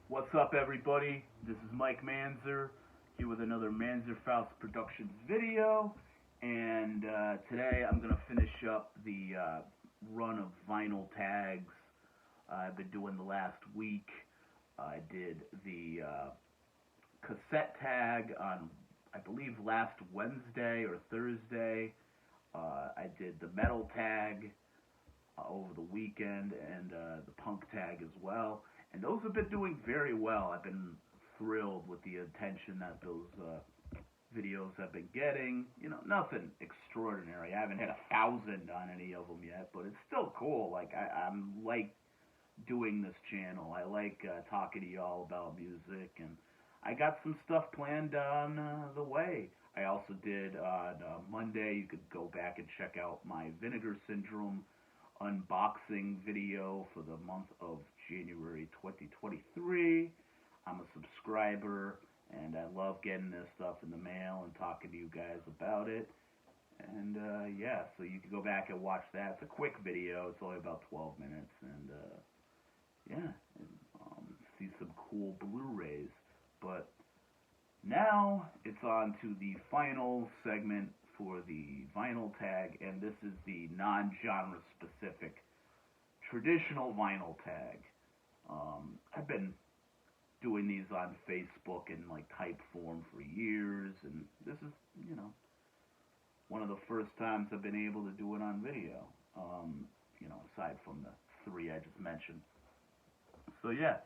What's up, everybody? This is Mike Manzer here with another Manzer Faust Productions video, and today I'm gonna finish up the run of vinyl tags I've been doing the last week. I did the cassette tag on, I believe, last Wednesday or Thursday. I did the metal tag over the weekend and the punk tag as well. And those have been doing very well. I've been thrilled with the attention that those videos have been getting. You know, nothing extraordinary. I haven't hit 1,000 on any of them yet, but it's still cool. Like, I'm like doing this channel. I like talking to y'all about music, and I got some stuff planned on the way. I also did on Monday, you could go back and check out my Vinegar Syndrome unboxing video for the month of January 2023. I'm a subscriber, and I love getting this stuff in the mail and talking to you guys about it. And yeah, so you can go back and watch that. It's a quick video. It's only about 12 minutes, and yeah, and, see some cool Blu-rays. But now it's on to the final segment for the vinyl tag, and this is the non-genre specific traditional vinyl tag. I've been doing these on Facebook in like type form for years, and this is, you know, one of the first times I've been able to do it on video, you know, aside from the 3 I just mentioned. So yeah,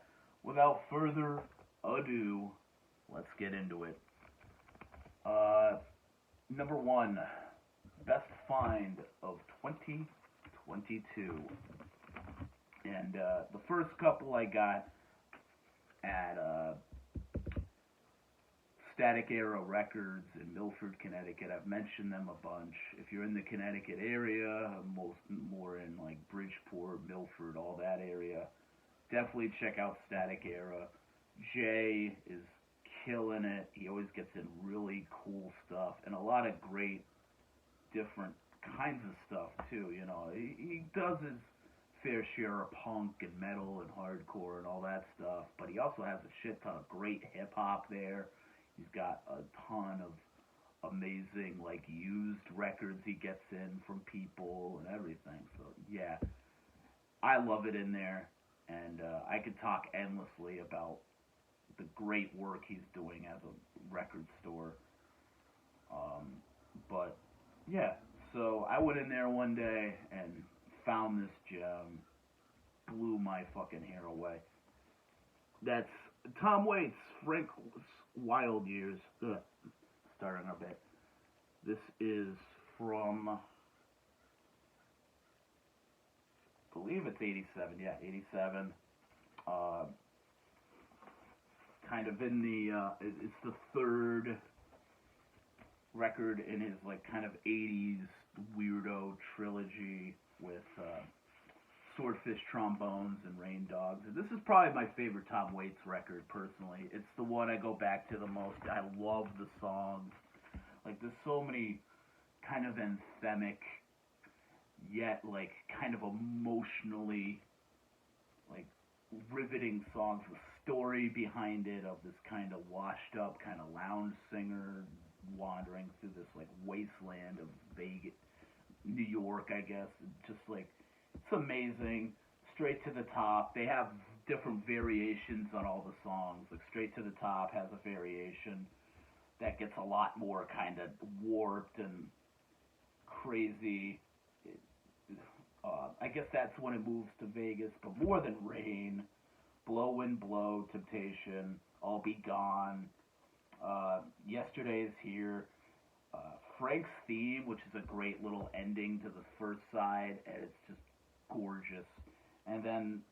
without further ado, let's get into it. Number 1, best find of 2022. And the first couple I got at Static Era Records in Milford, Connecticut. I've mentioned them a bunch. If you're in the Connecticut area, more in like Bridgeport, Milford, all that area, definitely check out Static Era. Jay is killing it. He always gets in really cool stuff and a lot of great different kinds of stuff too. You know, he does his fair share of punk and metal and hardcore and all that stuff, but he also has a shit ton of great hip hop there. He's got a ton of amazing like used records he gets in from people and everything. So yeah, I love it in there, and I could talk endlessly about the great work he's doing as a record store. But yeah, so I went in there one day and found this gem, blew my fucking hair away. That's Tom Waits, Frank's Wild Years. Starting a bit. This is from, I believe it's 87. Yeah, 87. Kind of in the, it's the third record in his like kind of 80s weirdo trilogy with Swordfish Trombones and Rain Dogs. And this is probably my favorite Tom Waits record, personally. It's the one I go back to the most. I love the songs. Like, there's so many kind of anthemic, yet like kind of emotionally like riveting songs with story behind it, of this kind of washed up kind of lounge singer wandering through this like wasteland of Vegas, New York, I guess. Just like, it's amazing. Straight to the Top, they have different variations on all the songs. Like Straight to the Top has a variation that gets a lot more kind of warped and crazy. I guess that's when it moves to Vegas, but More Than Rain, Blow Wind Blow, Temptation, I'll Be Gone, Yesterday Is Here, Frank's Theme, which is a great little ending to the first side, and it's just gorgeous. And then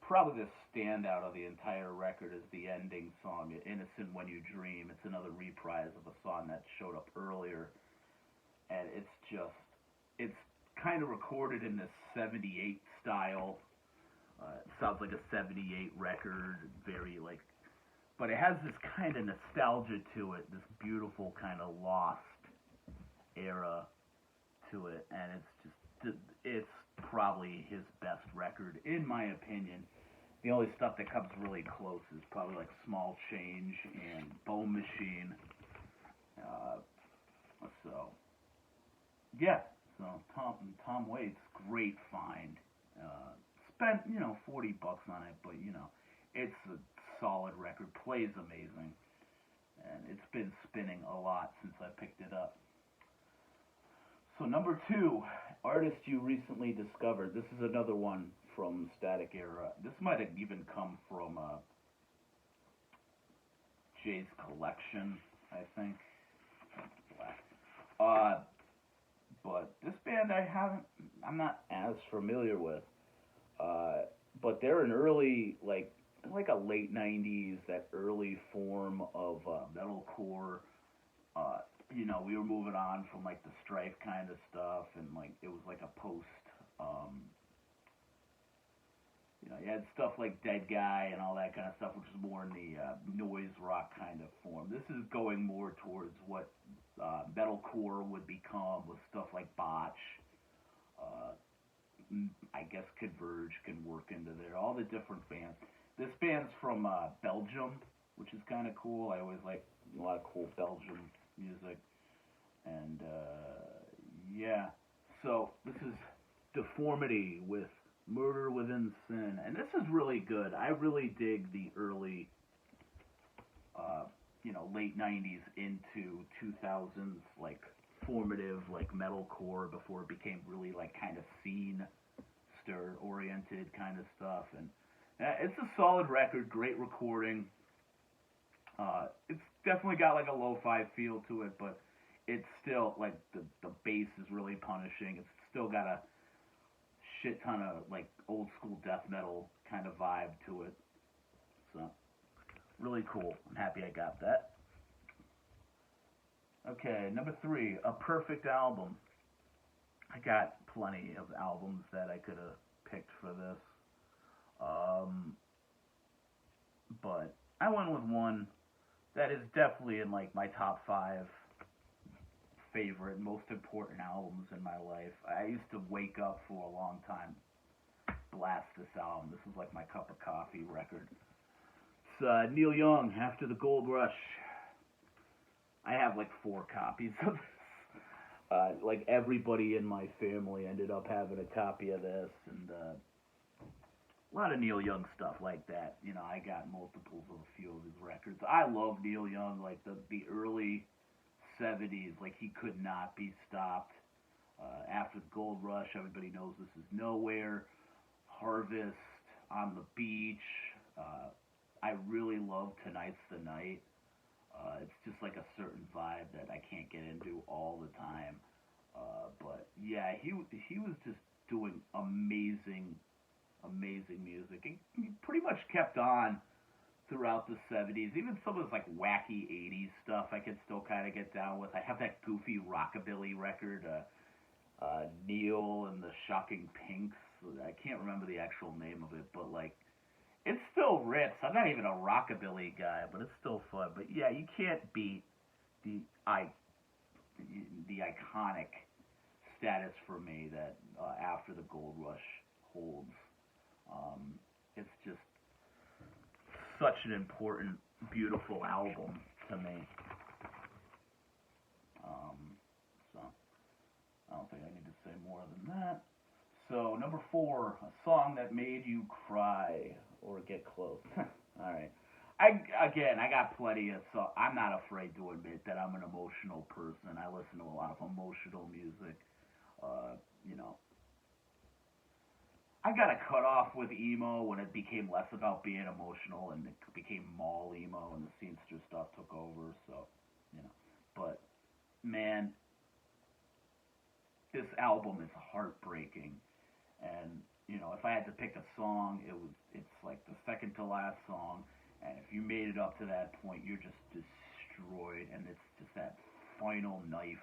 probably the standout of the entire record is the ending song, Innocent When You Dream. It's another reprise of a song that showed up earlier, and it's kind of recorded in this 78 style. It sounds like a 78 record, very like, but it has this kind of nostalgia to it, this beautiful kind of lost era to it, and it's probably his best record, in my opinion. The only stuff that comes really close is probably like Small Change and Bone Machine. So yeah, so Tom Waits, great find. Spent $40 on it, but it's a solid record. Plays amazing, and it's been spinning a lot since I picked it up. So number 2, artist you recently discovered. This is another one from Static Era. This might have even come from Jay's collection, I think. But this band I'm not as familiar with. But they're an early, like a late 90s, that early form of metalcore. We were moving on from like the Strife kind of stuff, and like it was like a post, you had stuff like Dead Guy and all that kind of stuff, which is more in the noise rock kind of form. This is going more towards what metalcore would become, with stuff like Botch. I guess Converge can work into there. All the different bands. This band's from Belgium, which is kind of cool. I always like a lot of cool Belgian music. And yeah, so this is Deformity with Murder Within Sin, and this is really good. I really dig the early, late 90s into 2000s, like formative, like metalcore, before it became really like kind of scene-oriented kind of stuff. And it's a solid record, great recording. It's definitely got like a lo-fi feel to it, but it's still like the bass is really punishing. It's still got a shit ton of like old school death metal kind of vibe to it. So really cool. I'm happy I got that. Okay, number 3, A Perfect Album. I got plenty of albums that I could have picked for this. But I went with one that is definitely in like my top 5 favorite, most important albums in my life. I used to wake up for a long time, blast this album. This was like my cup of coffee record. It's Neil Young, After the Gold Rush. I have like 4 copies of this. Like everybody in my family ended up having a copy of this, and a lot of Neil Young stuff like that. I got multiples of a few of his records. I love Neil Young, like the early 70s, like he could not be stopped. After the Gold Rush, everybody knows This Is Nowhere, Harvest, On the Beach. I really love Tonight's the Night. It's just like a certain vibe that I can't get into all the time. But yeah, he was just doing amazing music. He pretty much kept on throughout the 70s. Even some of his like wacky 80s stuff I could still kind of get down with. I have that goofy rockabilly record, Neil and the Shocking Pinks. I can't remember the actual name of it, but like it still rips. I'm not even a rockabilly guy, but it's still fun. But yeah, you can't beat the iconic status for me that After the Gold Rush holds. It's just such an important, beautiful album to me. So I don't think I need to say more than that. So number 4, a song that made you cry or get close. All right. I got plenty of songs. I'm not afraid to admit that I'm an emotional person. I listen to a lot of emotional music. I got a cut off with emo when it became less about being emotional and it became mall emo and the scenester stuff took over. So, but man, this album is heartbreaking. And if I had to pick a song, it's like the second to last song. And if you made it up to that point, you're just destroyed. And it's just that final knife.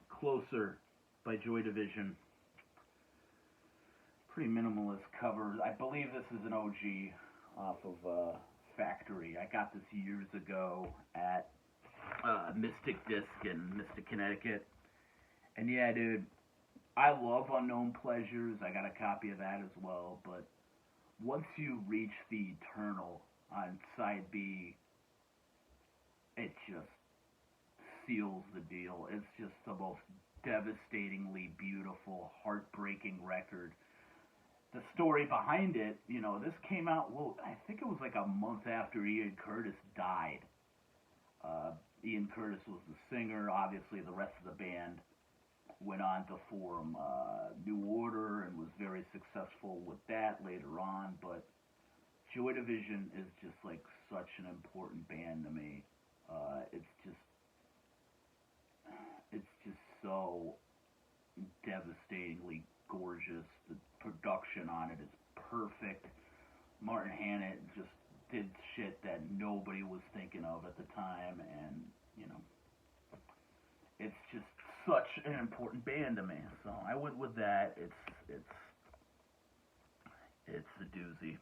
Closer by Joy Division. Pretty minimalist cover. I believe this is an OG off of Factory. I got this years ago at Mystic Disc in Mystic, Connecticut. And yeah, dude, I love Unknown Pleasures. I got a copy of that as well. But once you reach the Eternal on side B, it just seals the deal. It's just the most devastatingly beautiful, heartbreaking record. The story behind it, this came out, well, I think it was like a month after Ian Curtis died. Ian Curtis was the singer. Obviously, the rest of the band went on to form New Order and was very successful with that later on. But Joy Division is just like such an important band to me. It's just so devastatingly gorgeous. The production on it is perfect. Martin Hannett just did shit that nobody was thinking of at the time, and it's just such an important band to me. So I went with that. It's a doozy.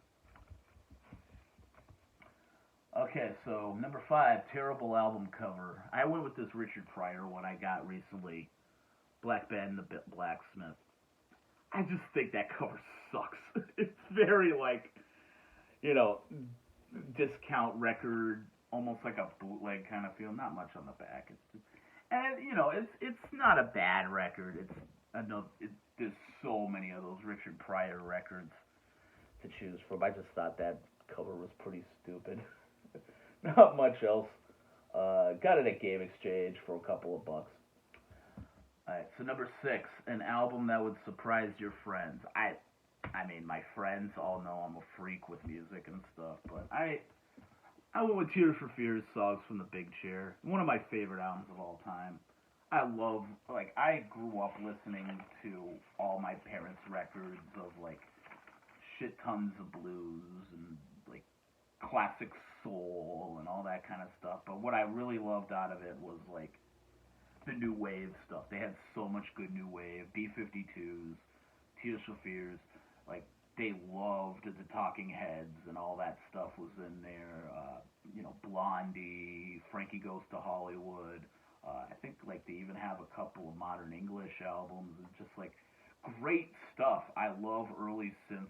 Okay, so number 5, terrible album cover. I went with this Richard Pryor one I got recently, Black Band and the Blacksmith. I just think that cover sucks. It's very discount record, almost like a bootleg kind of feel. Not much on the back. It's not a bad record. There's so many of those Richard Pryor records to choose from. I just thought that cover was pretty stupid. Not much else. Got it at Game Exchange for a couple of bucks. Alright, so number 6, an album that would surprise your friends. I mean, my friends all know I'm a freak with music and stuff, but I went with Tears for Fears, Songs from the Big Chair. One of my favorite albums of all time. I grew up listening to all my parents' records of, shit tons of blues and, classic soul and all that kind of stuff. But what I really loved out of it was, the new wave stuff. They had so much good new wave. B-52s, Tears for Fears. They loved the Talking Heads and all that stuff was in there. Blondie, Frankie Goes to Hollywood. I think they even have a couple of modern English albums. It's just great stuff. I love early synth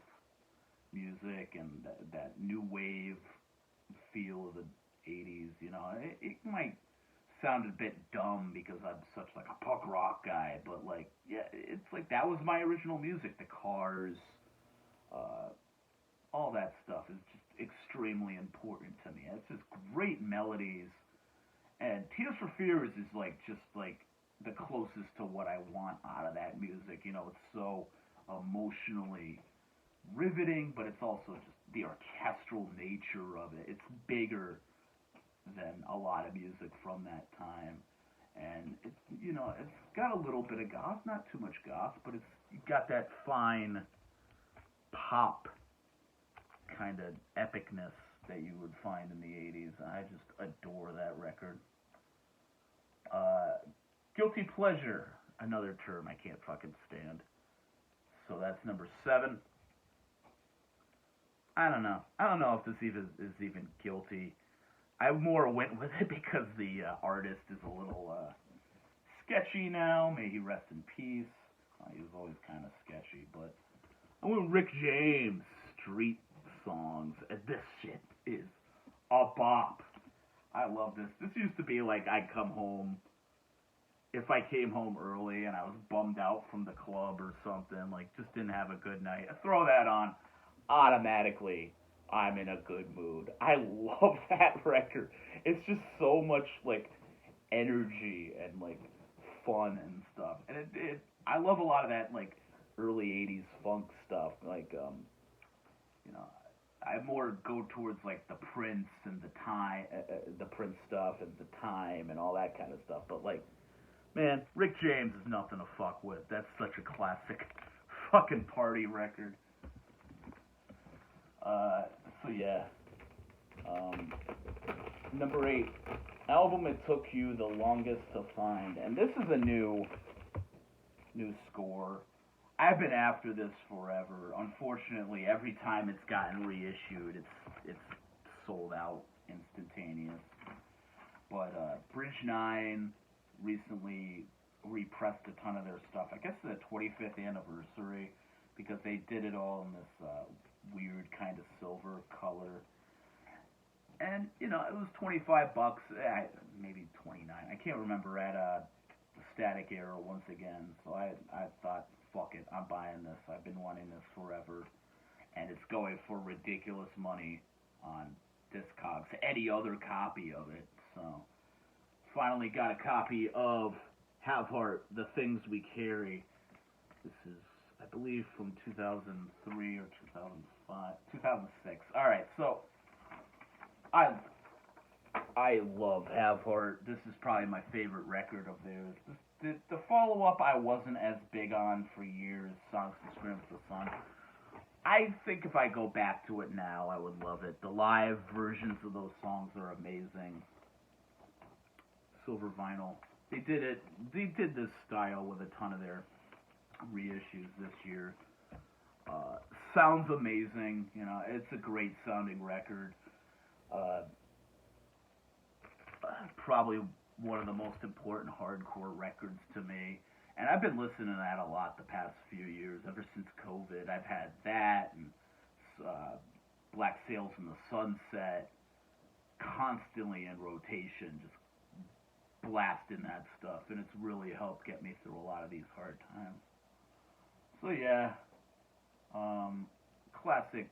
music and that new wave feel of the 80s. It might sound a bit dumb because I'm such a punk rock guy, but it's that was my original music. The Cars, all that stuff is just extremely important to me. It's just great melodies, and Tears for Fears is just the closest to what I want out of that music. It's so emotionally riveting, but it's also just the orchestral nature of it. It's bigger than a lot of music from that time, and it's got a little bit of goth, not too much goth, but it's got that fine pop kind of epicness that you would find in the 80s. I just adore that record. Guilty pleasure, another term I can't fucking stand. So that's number 7. I don't know if this is even guilty. I more went with it because the artist is a little sketchy now. May he rest in peace. He was always kind of sketchy, but I went with Rick James, Street Songs, and this shit is a bop. I love this. This used to be I'd come home, if I came home early and I was bummed out from the club or something, just didn't have a good night, I throw that on, automatically I'm in a good mood. I love that record. It's just so much energy and fun and stuff. And I love a lot of that early 80s funk stuff. I more go towards the Prince and the time, the Prince stuff and the Time and all that kind of stuff. But man, Rick James is nothing to fuck with. That's such a classic fucking party record. So yeah. Number 8, album it took you the longest to find, and this is a new score. I've been after this forever. Unfortunately, every time it's gotten reissued, it's sold out instantaneous. But Bridge 9 recently repressed a ton of their stuff. I guess the 25th anniversary, because they did it all in this weird kind of silver color. And, you know, it was $25, maybe 29. I can't remember, at Static Era once again. So I thought, fuck it, I'm buying this. I've been wanting this forever. And it's going for ridiculous money on Discogs. Any other copy of it. So, finally got a copy of Have Heart, The Things We Carry. This is, I believe, from 2003 or 2005, 2006. Alright, so, I love Have Heart. This is probably my favorite record of theirs. The follow-up I wasn't as big on for years, Songs and Screams of the Sun. I think if I go back to it now, I would love it. The live versions of those songs are amazing. Silver vinyl. They did this style with a ton of their reissues this year. Sounds amazing. You know, it's a great sounding record. Probably one of the most important hardcore records to me. And I've been listening to that a lot the past few years, ever since COVID. I've had that and Black Sails in the Sunset constantly in rotation, just blasting that stuff. And it's really helped get me through a lot of these hard times. So yeah, classic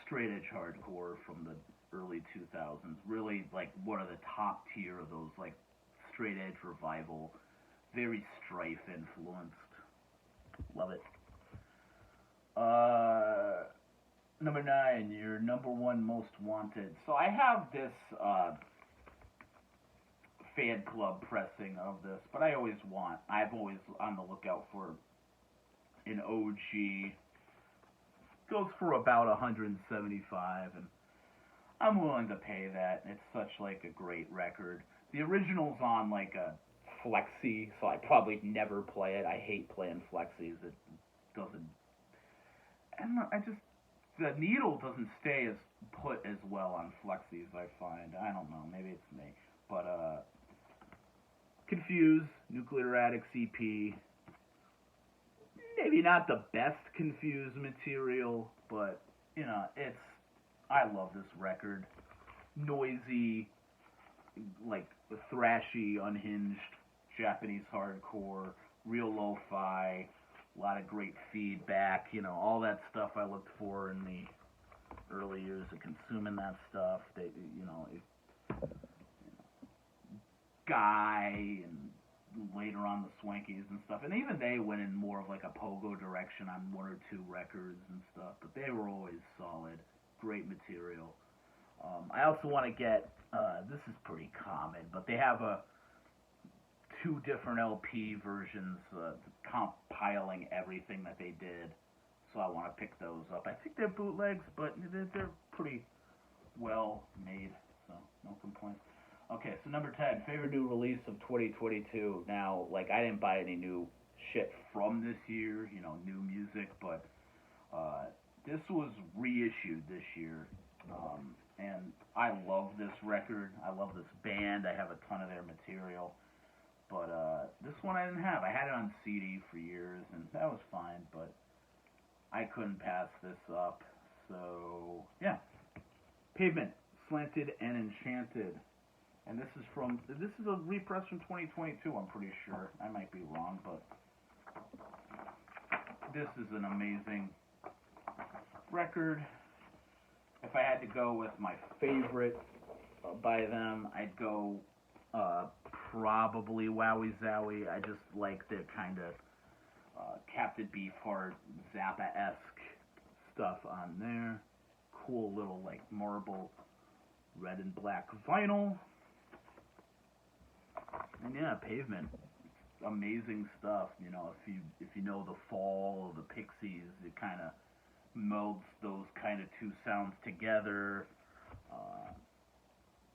straight edge hardcore from the early 2000s. Really like one of the top tier of those like straight edge revival. Very Strife influenced. Love it. Number 9, your number 1 most wanted. So I have this fan club pressing of this, but I've always on the lookout for an OG. Goes for about $175, and I'm willing to pay that. It's such like a great record. The original's on like a flexi, so I probably never play it. I hate playing flexis. It doesn't. The needle doesn't stay as put as well on flexis, I find. I don't know. Maybe it's me. But, Confuse, Nuclear Addicts EP. Maybe not the best Confuse material, but, you know, I love this record. Noisy, like, thrashy, unhinged Japanese hardcore, real lo-fi, a lot of great feedback, you know, all that stuff I looked for in the early years of consuming that stuff. They, you know, Guy, and later on the Swankies and stuff, and even they went in more of like a pogo direction on 1 or 2 records and stuff, but they were always solid, great material. I also want to get, this is pretty common, but they have 2 different LP versions compiling everything that they did, so I want to pick those up. I think they're bootlegs, but they're pretty well made, so no complaints. Okay, so number 10, favorite new release of 2022. Now, like, I didn't buy any new shit from this year, you know, new music, but this was reissued this year, and I love this record. I love this band. I have a ton of their material. But this one I didn't have. I had it on CD for years, and that was fine, but I couldn't pass this up. So, yeah. Pavement, Slanted, and Enchanted. And this is a repress from 2022, I'm pretty sure. I might be wrong, but this is an amazing record. If I had to go with my favorite by them, I'd go probably Wowie Zowie. I just like the kind of Captain Beefheart, Zappa-esque stuff on there. Cool little like marble red and black vinyl. And yeah, Pavement, amazing stuff. You know, if you know the Fall or the Pixies, it kind of melds those kind of 2 sounds together.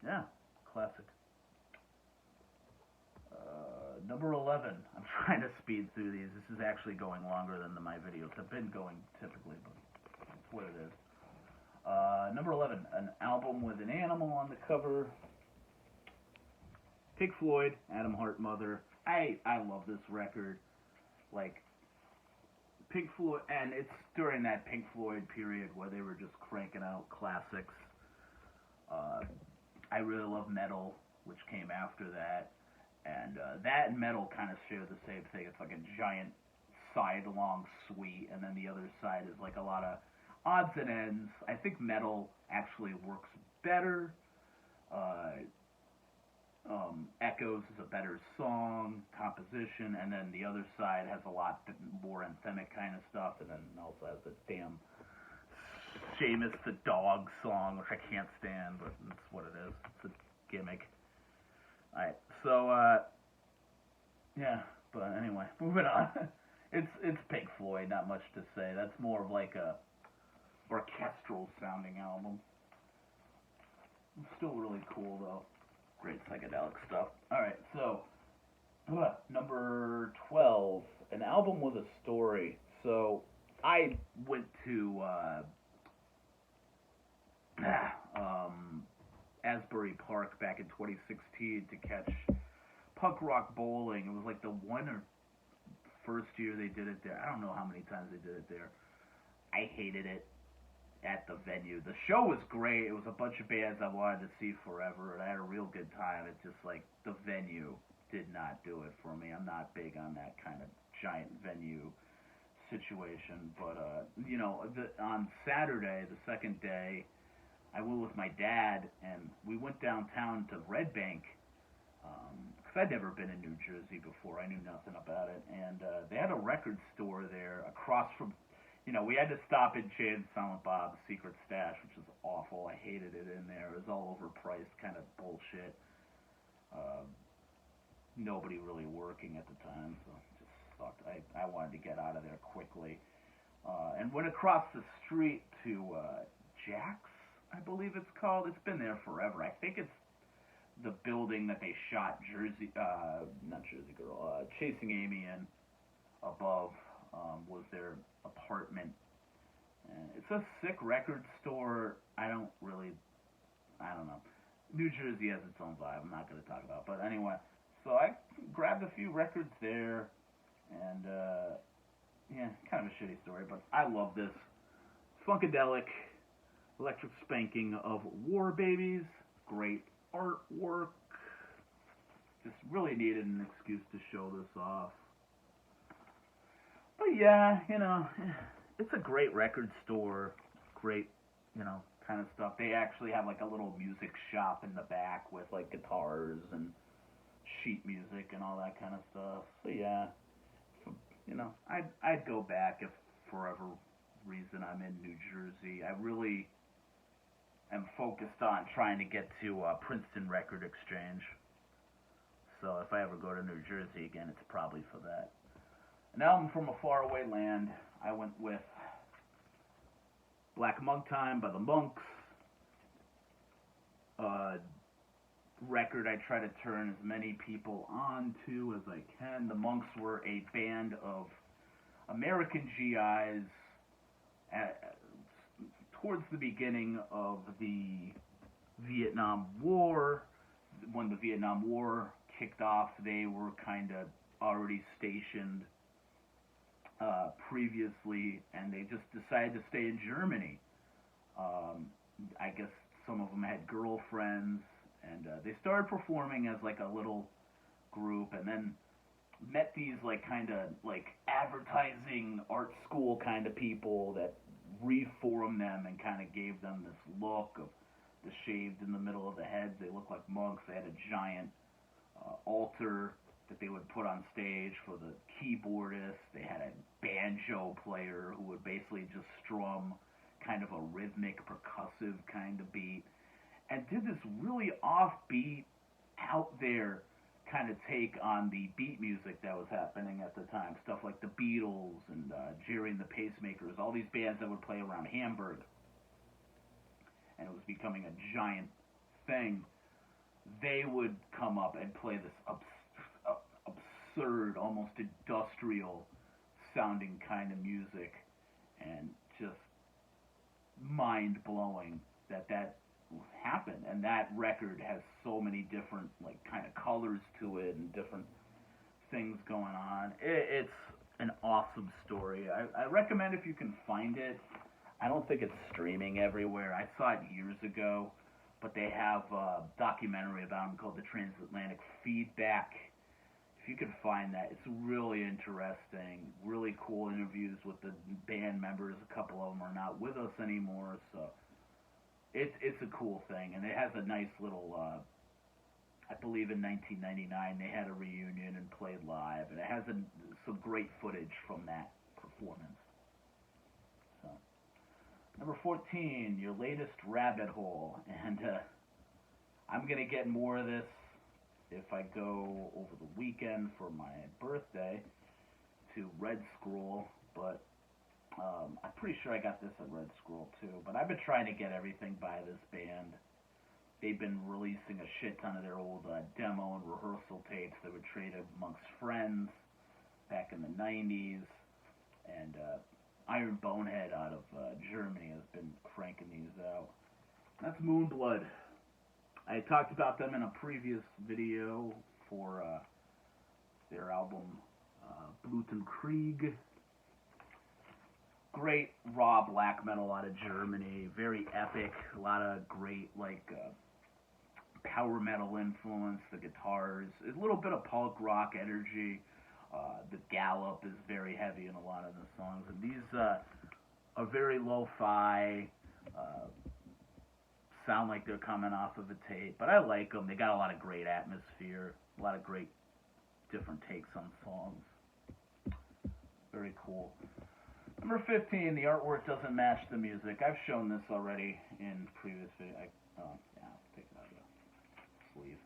Yeah, classic. Number 11. I'm trying to speed through these. This is actually going longer than my videos have been going typically, but that's what it is. Number 11, an album with an animal on the cover. Pink Floyd, Adam Hart Mother. I love this record. Like, Pink Floyd, and it's during that Pink Floyd period where they were just cranking out classics. I really love Metal, which came after that, and that and Metal kind of share the same thing. It's like a giant side-long suite, and then the other side is like a lot of odds and ends. I think Metal actually works better. Echoes is a better song composition, and then the other side has a lot more anthemic kind of stuff, and then also has a damn Seamus the Dog song, which I can't stand, but that's what it is. It's a gimmick. Alright, so, yeah, but anyway, moving on. It's Pink Floyd, not much to say. That's more of like a orchestral sounding album. It's still really cool, though. Great psychedelic stuff. Alright, so, number 12, an album with a story. So, I went to Asbury Park back in 2016 to catch Punk Rock Bowling. It was like the first year they did it there. I don't know how many times they did it there. I hated it at the venue. The show was great. It was a bunch of bands I wanted to see forever, and I had a real good time. It's just like the venue did not do it for me. I'm not big on that kind of giant venue situation, but on Saturday, the second day, I went with my dad, and we went downtown to Red Bank, because I'd never been in New Jersey before. I knew nothing about it, and they had a record store there across from, we had to stop in Jay and Silent Bob's Secret Stash, which was awful. I hated it in there. It was all overpriced, kind of bullshit. Nobody really working at the time, so it just sucked. I wanted to get out of there quickly, and went across the street to Jack's, I believe it's called. It's been there forever. I think it's the building that they shot not Jersey Girl, Chasing Amy in. Above was their apartment. And it's a sick record store. I don't know. New Jersey has its own vibe. I'm not going to talk about it. But anyway, so I grabbed a few records there, and kind of a shitty story, but I love this. Funkadelic, Electric Spanking of War Babies, great artwork. Just really needed an excuse to show this off. But yeah, it's a great record store, great, kind of stuff. They actually have like a little music shop in the back with like guitars and sheet music and all that kind of stuff. So yeah, I'd go back if for whatever reason I'm in New Jersey. I really am focused on trying to get to Princeton Record Exchange. So if I ever go to New Jersey again, it's probably for that. An album from a faraway land. I went with Black Monk Time by the Monks. Record I try to turn as many people on to as I can. The Monks were a band of American GIs towards the beginning of the Vietnam War. When the Vietnam War kicked off, they were kind of already stationed previously, and they just decided to stay in Germany. I guess some of them had girlfriends, and they started performing as like a little group, and then met these like kind of like advertising art school kind of people that reformed them and kind of gave them this look of the shaved in the middle of the heads. They looked like monks. They had a giant altar that they would put on stage for the keyboardist. They had a banjo player who would basically just strum kind of a rhythmic, percussive kind of beat, and did this really offbeat, out there kind of take on the beat music that was happening at the time. Stuff like the Beatles and Jerry and the Pacemakers, all these bands that would play around Hamburg. And it was becoming a giant thing. They would come up and play this absurd, almost industrial sounding kind of music, and just mind-blowing that happened. And that record has so many different like kind of colors to it and different things going on. It's an awesome story. I recommend if you can find it. I don't think it's streaming everywhere. I saw it years ago, but they have a documentary about him called The Transatlantic Feedback. If you can find that, it's really interesting. Really cool interviews with the band members. A couple of them are not with us anymore, so it's a cool thing. And it has a nice little, I believe in 1999 they had a reunion and played live, and it has some great footage from that performance. So, number 14, your latest rabbit hole, and I'm gonna get more of this if I go over the weekend for my birthday to Red Scroll, but I'm pretty sure I got this at Red Scroll too. But I've been trying to get everything by this band. They've been releasing a shit ton of their old demo and rehearsal tapes that were traded amongst friends back in the 90s. And Iron Bonehead out of Germany has been cranking these out. That's Moonblood. I talked about them in a previous video for their album Blutenkrieg. Great raw black metal out of Germany, very epic, a lot of great power metal influence, the guitars, a little bit of punk rock energy. The gallop is very heavy in a lot of the songs, and these are very lo-fi, sound like they're coming off of a tape, but I like them. They got a lot of great atmosphere, a lot of great different takes on songs. Very cool. Number 15, the artwork doesn't match the music. I've shown this already in previous video. I'll take it out of the sleeve.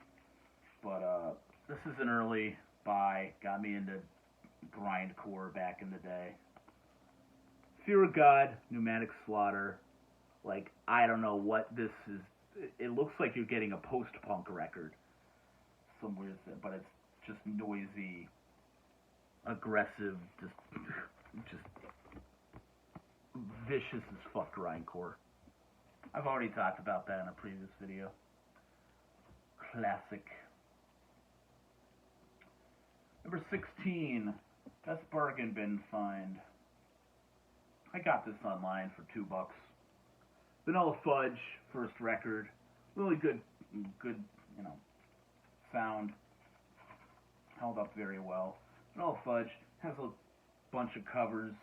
But this is an early buy. Got me into grindcore back in the day. Fear of God, Pneumatic Slaughter. Like, I don't know what this is. It looks like you're getting a post-punk record somewhere, but it's just noisy, aggressive, just vicious as fuck grindcore. I've already talked about that in a previous video. Classic. Number 16, best bargain bin find. I got this online for $2. Vanilla Fudge, first record. Really good, sound. Held up very well. Vanilla Fudge has a bunch of covers.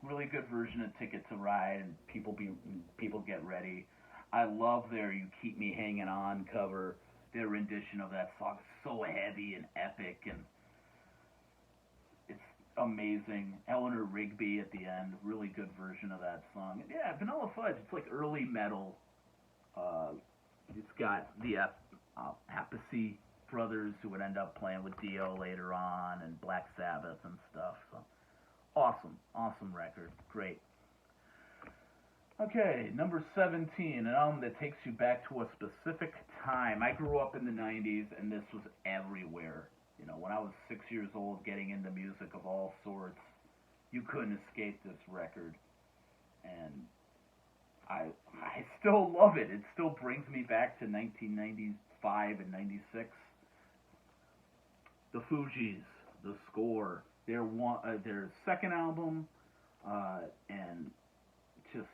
Really good version of Ticket to Ride and People Get Ready. I love their You Keep Me Hanging On cover. Their rendition of that song is so heavy and epic, and it's amazing. Eleanor Rigby at the end, really good version of that song. And yeah, Vanilla Fudge, it's like early metal. It's got the Appice brothers who would end up playing with Dio later on, and Black Sabbath and stuff. So awesome record, great. Okay, number 17, an album that takes you back to a specific time. I grew up in the 90s, and this was everywhere. You know, when I was 6 years old, getting into music of all sorts, you couldn't escape this record. And I still love it. It still brings me back to 1995 and 96. The Fugees, The Score, their second album, and just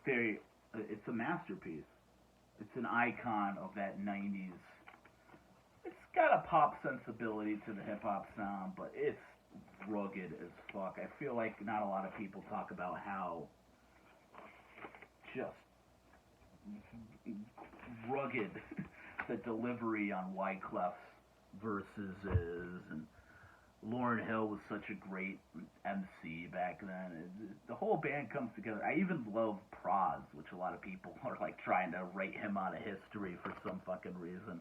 it's a masterpiece. It's an icon of that 90s. It's got a pop sensibility to the hip-hop sound, but it's rugged as fuck. I feel like not a lot of people talk about how just rugged the delivery on Wyclef's verses is, and Lauryn Hill was such a great MC back then. The whole band comes together. I even love Praz, which a lot of people are like trying to write him out of history for some fucking reason.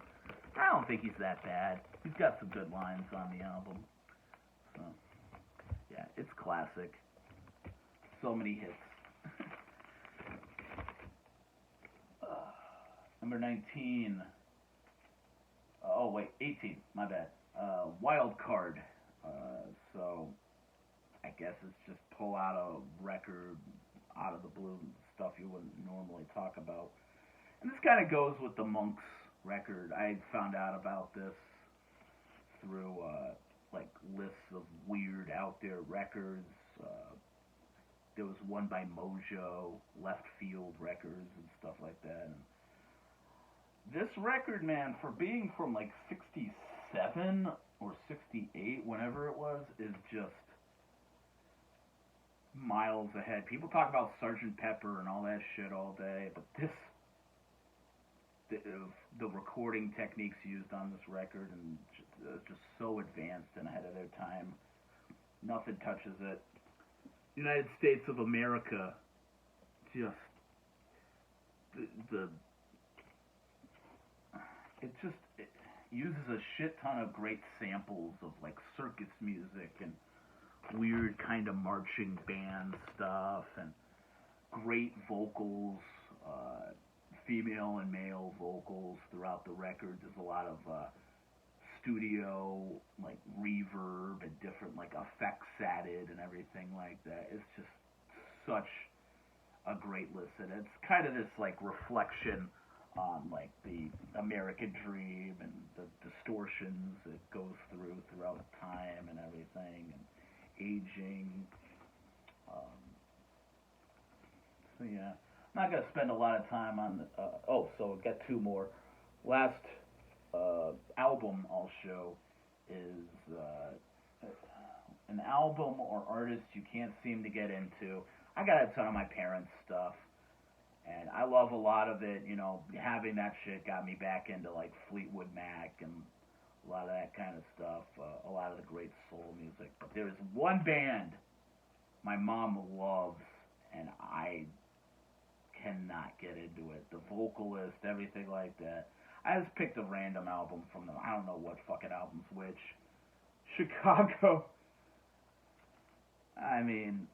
I don't think he's that bad. He's got some good lines on the album. So, yeah, it's classic. So many hits. Number 19. 18. My bad. Wild Card. So, I guess it's just pull out a record out of the blue, stuff you wouldn't normally talk about. And this kind of goes with the Monks record. I found out about this through like lists of weird out there records. There was one by Mojo, Left Field Records and stuff like that. And this record, man, for being from like 67 or 68, whenever it was, is just miles ahead. People talk about Sgt. Pepper and all that shit all day, but the recording techniques used on this record and just so advanced and ahead of their time. Nothing touches it. United States of America, just it uses a shit ton of great samples of like circus music and weird kind of marching band stuff and great vocals, female and male vocals throughout the record. There's a lot of studio like reverb and different like effects added and everything like that. It's just such a great listen. It's kind of this like reflection on like the American dream and the distortions it goes throughout time and everything and aging. So yeah, I'm not gonna spend a lot of time on the. So get two more. Last album I'll show is an album or artist you can't seem to get into. I got a ton of my parents' stuff, and I love a lot of it. You know, having that shit got me back into like Fleetwood Mac and a lot of that kind of stuff. A lot of the great soul music. But there's one band my mom loves, and I cannot get into it. The vocalist, everything like that. I just picked a random album from them. I don't know what fucking album's which. Chicago. I mean,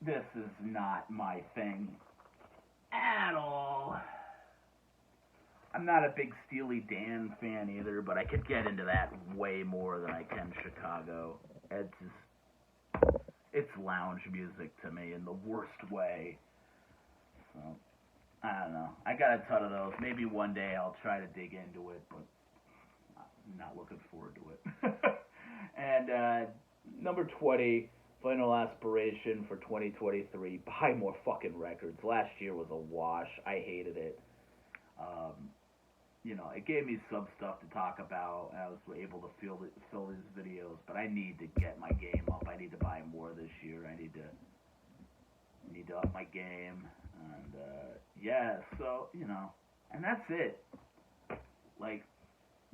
this is not my thing at all. I'm not a big Steely Dan fan either, but I could get into that way more than I can Chicago. It's lounge music to me in the worst way. So, I don't know. I got a ton of those. Maybe one day I'll try to dig into it, but I'm not looking forward to it. And number 20, final aspiration for 2023, buy more fucking records. Last year was a wash. I hated it. You know, it gave me some stuff to talk about, and I was able to fill these videos, but I need to get my game up. I need to buy more this year. I need to up my game. And, yeah, so, you know, and that's it. Like,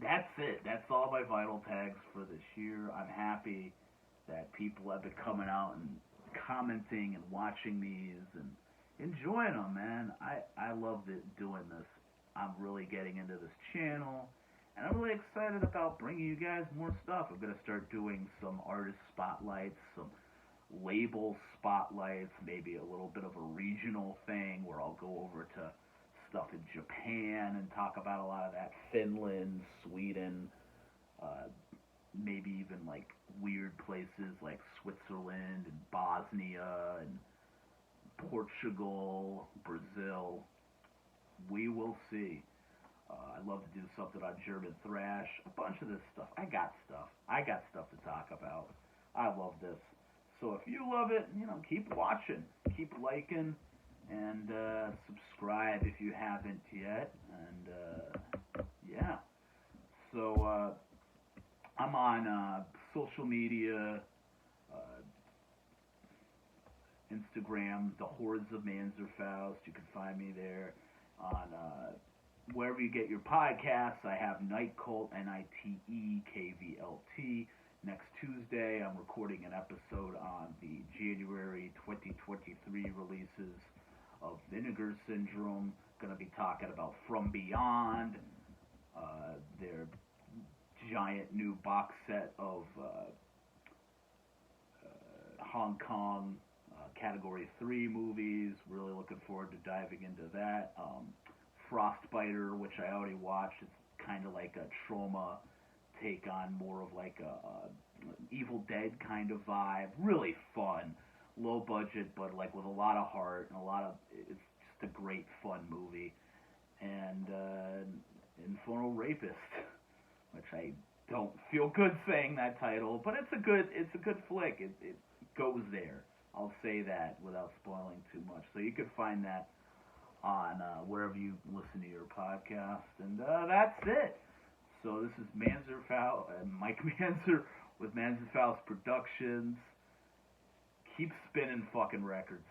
that's it. That's all my vinyl tags for this year. I'm happy that people have been coming out and commenting and watching these and enjoying them, man. I love doing this. I'm really getting into this channel, and I'm really excited about bringing you guys more stuff. I'm going to start doing some artist spotlights, some label spotlights, maybe a little bit of a regional thing where I'll go over to stuff in Japan and talk about a lot of that, Finland, Sweden, maybe even like weird places like Switzerland and Bosnia and Portugal, Brazil. We will see. I'd love to do something on German thrash, a bunch of this stuff. I got stuff to talk about. I love this. So if you love it, you know, keep watching, keep liking, and subscribe if you haven't yet. And yeah. So I'm on social media, Instagram, The Hordes of Manzerfaust. You can find me there. On wherever you get your podcasts, I have Night Cult, NITEKVLT. Next Tuesday, I'm recording an episode on the January 2023 releases of Vinegar Syndrome. Going to be talking about From Beyond, their giant new box set of Hong Kong Category 3 movies. Really looking forward to diving into that. Frostbiter, which I already watched. It's kind of like a trauma take on more of like a Evil Dead kind of vibe. Really fun. Low budget, but like with a lot of heart and it's just a great fun movie. And Infernal Rapist, which I don't feel good saying that title, but it's a good flick. It goes there. I'll say that without spoiling too much. So you could find that on wherever you listen to your podcast, and that's it. So this is Mike Manzer with Manzer Faust Productions. Keep spinning fucking records.